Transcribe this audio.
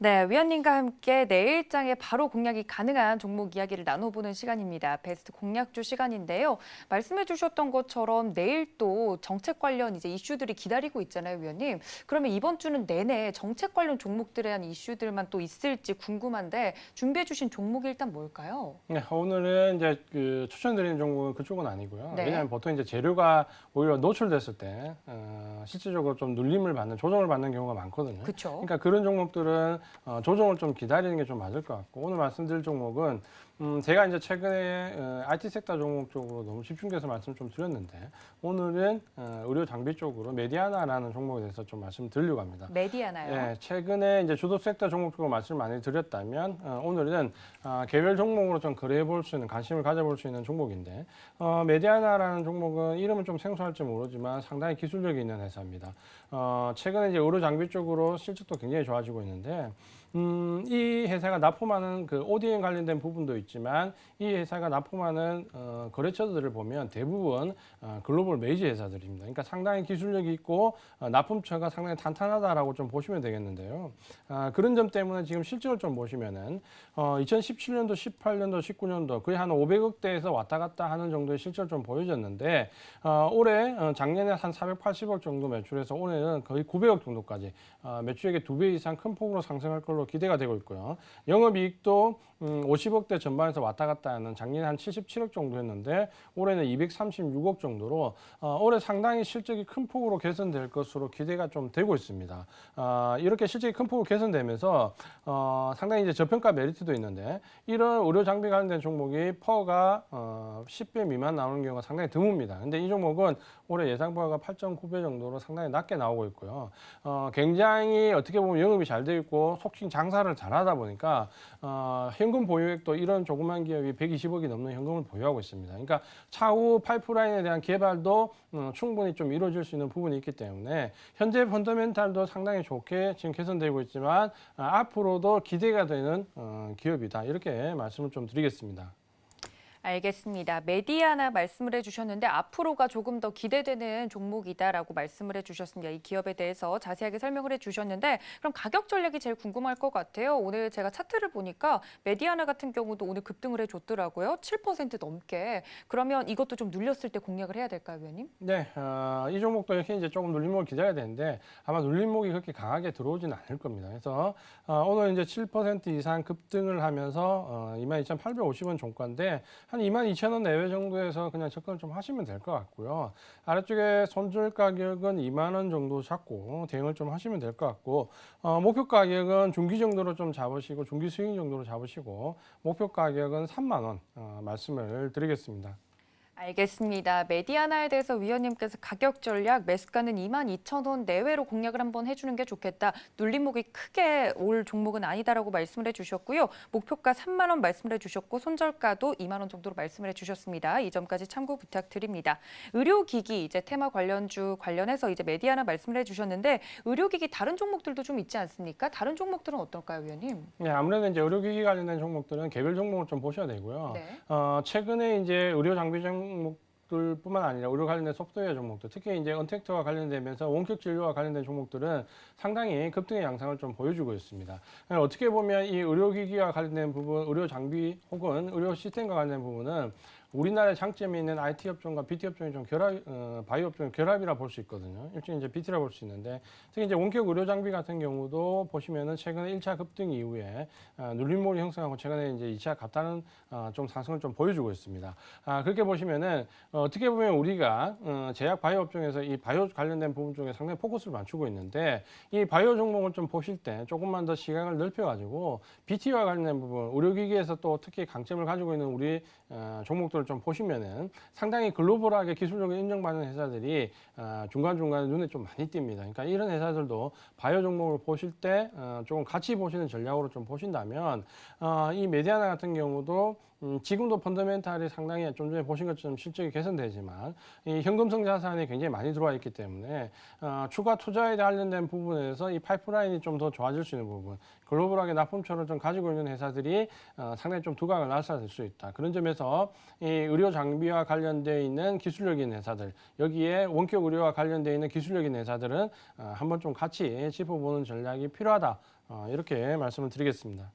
네, 위원님과 함께 내일장에 바로 공략이 가능한 종목 이야기를 나눠보는 시간입니다. 베스트 공략주 시간인데요. 말씀해 주셨던 것처럼 내일 또 정책 관련 이제 이슈들이 기다리고 있잖아요, 위원님. 그러면 이번 주는 내내 정책 관련 종목들에 대한 이슈들만 또 있을지 궁금한데 준비해 주신 종목이 일단 뭘까요? 네, 오늘은 이제 추천드리는 종목은 그쪽은 아니고요. 네. 왜냐하면 보통 이제 재료가 오히려 노출됐을 때 실질적으로 좀 눌림을 받는, 조정을 받는 경우가 많거든요. 그렇죠. 그러니까 그런 종목들은 조정을 좀 기다리는 게 좀 맞을 것 같고, 오늘 말씀드릴 종목은 제가 이제 최근에 IT 섹터 종목 쪽으로 너무 집중돼서 말씀 좀 드렸는데, 오늘은 의료 장비 쪽으로 메디아나라는 종목에 대해서 좀 말씀드리려고 합니다. 메디아나요? 예, 최근에 이제 주도 섹터 종목 쪽으로 말씀을 많이 드렸다면, 오늘은 개별 종목으로 좀 거래해 볼 수 있는, 관심을 가져볼 수 있는 종목인데, 메디아나라는 종목은 이름은 좀 생소할지 모르지만 상당히 기술력이 있는 회사입니다. 최근에 이제 의료 장비 쪽으로 실적도 굉장히 좋아지고 있는데, 이 회사가 납품하는 그 ODM 관련된 부분도 있지만, 이 회사가 납품하는 거래처들을 보면 대부분 글로벌 메이저 회사들입니다. 그러니까 상당히 기술력이 있고 납품처가 상당히 탄탄하다라고 좀 보시면 되겠는데요. 그런 점 때문에 지금 실적을 좀 보시면은 2017년도, 18년도, 19년도 거의 한 500억대에서 왔다 갔다 하는 정도의 실적을 좀 보여줬는데, 올해 작년에 한 480억 정도 매출해서 올해는 거의 900억 정도까지 매출액의 2배 이상 큰 폭으로 상승할 걸로 기대가 되고 있고요. 영업이익도 50억대 전반에서 왔다 갔다 하는, 작년에 한 77억 정도 했는데 올해는 236억 정도로 올해 상당히 실적이 큰 폭으로 개선될 것으로 기대가 좀 되고 있습니다. 이렇게 실적이 큰 폭으로 개선되면서 상당히 이제 저평가 메리트도 있는데, 이런 의료 장비 관련된 종목이 퍼가 10배 미만 나오는 경우가 상당히 드뭅니다. 근데 이 종목은 올해 예상 퍼가 8.9배 정도로 상당히 낮게 나오고 있고요. 굉장히 어떻게 보면 영업이 잘 되어 있고 속칭 장사를 잘하다 보니까 현금 보유액도 이런 조그만 기업이 120억이 넘는 현금을 보유하고 있습니다. 그러니까 차후 파이프라인에 대한 개발도 충분히 좀 이루어질 수 있는 부분이 있기 때문에 현재 펀더멘탈도 상당히 좋게 지금 개선되고 있지만 앞으로도 기대가 되는 기업이다, 이렇게 말씀을 좀 드리겠습니다. 알겠습니다. 메디아나 말씀을 해주셨는데 앞으로가 조금 더 기대되는 종목이다라고 말씀을 해주셨습니다. 이 기업에 대해서 자세하게 설명을 해주셨는데 그럼 가격 전략이 제일 궁금할 것 같아요. 오늘 제가 차트를 보니까 메디아나 같은 경우도 오늘 급등을 해줬더라고요. 7% 넘게. 그러면 이것도 좀 눌렸을 때 공략을 해야 될까요, 위원님? 네, 이 종목도 이렇게 이제 조금 눌림목을 기다려야 되는데 아마 눌림목이 그렇게 강하게 들어오지는 않을 겁니다. 그래서 오늘 이제 7% 이상 급등을 하면서 22,850원 종가인데 한 22,000원 내외 정도에서 그냥 접근을 좀 하시면 될 것 같고요. 아래쪽에 손절 가격은 2만 원 정도 잡고 대응을 좀 하시면 될 것 같고, 목표 가격은 중기 정도로 좀 잡으시고, 중기 스윙 정도로 잡으시고, 목표 가격은 3만 원 말씀을 드리겠습니다. 알겠습니다. 메디아나에 대해서 위원님께서 가격 전략 매수가는 22,000원 내외로 공략을 한번 해주는 게 좋겠다. 눌림목이 크게 올 종목은 아니다라고 말씀을 해주셨고요. 목표가 3만 원 말씀을 해주셨고 손절가도 2만 원 정도로 말씀을 해주셨습니다. 이 점까지 참고 부탁드립니다. 의료기기 이제 테마 관련주 관련해서 이제 메디아나 말씀을 해주셨는데 의료기기 다른 종목들도 좀 있지 않습니까? 다른 종목들은 어떨까요, 위원님? 네, 아무래도 이제 의료기기 관련된 종목들은 개별 종목을 좀 보셔야 되고요. 네. 최근에 이제 의료 장비 종목들뿐만 아니라 의료 관련된 소프트웨어 종목들, 특히 이제 언택트와 관련되면서 원격 진료와 관련된 종목들은 상당히 급등의 양상을 좀 보여주고 있습니다. 어떻게 보면 이 의료기기와 관련된 부분, 의료 장비 혹은 의료 시스템과 관련된 부분은 우리나라의 장점이 있는 IT 업종과 BT 업종이 좀 바이오 업종의 결합이라 볼 수 있거든요. 일종의 이제 BT라 볼 수 있는데, 특히 이제 원격 의료 장비 같은 경우도 보시면은 최근에 1차 급등 이후에 눌림목이 형성하고 최근에 이제 2차 갔다는 좀 상승을 좀 보여주고 있습니다. 그렇게 보시면은 어떻게 보면 우리가 제약 바이오 업종에서 이 바이오 관련된 부분 쪽에 상당히 포커스를 맞추고 있는데, 이 바이오 종목을 좀 보실 때 조금만 더 시각을 넓혀가지고 BT와 관련된 부분, 의료기기에서 또 특히 강점을 가지고 있는 우리 종목들을 좀 보시면은 상당히 글로벌하게 기술력을 인정받는 회사들이 중간중간에 눈에 좀 많이 띕니다. 그러니까 이런 회사들도 바이오 종목을 보실 때 조금 같이 보시는 전략으로 좀 보신다면, 이 메디아나 같은 경우도 지금도 펀더멘탈이 상당히 좀 전에 보신 것처럼 실적이 개선되지만 이 현금성 자산이 굉장히 많이 들어와 있기 때문에 추가 투자에 관련된 부분에서 이 파이프라인이 좀 더 좋아질 수 있는 부분, 글로벌하게 납품처를 좀 가지고 있는 회사들이 상당히 좀 두각을 나타낼 수 있다. 그런 점에서 이 의료 장비와 관련되어 있는 기술력인 회사들, 여기에 원격 의료와 관련되어 있는 기술력인 회사들은 한번 좀 같이 짚어보는 전략이 필요하다. 이렇게 말씀을 드리겠습니다.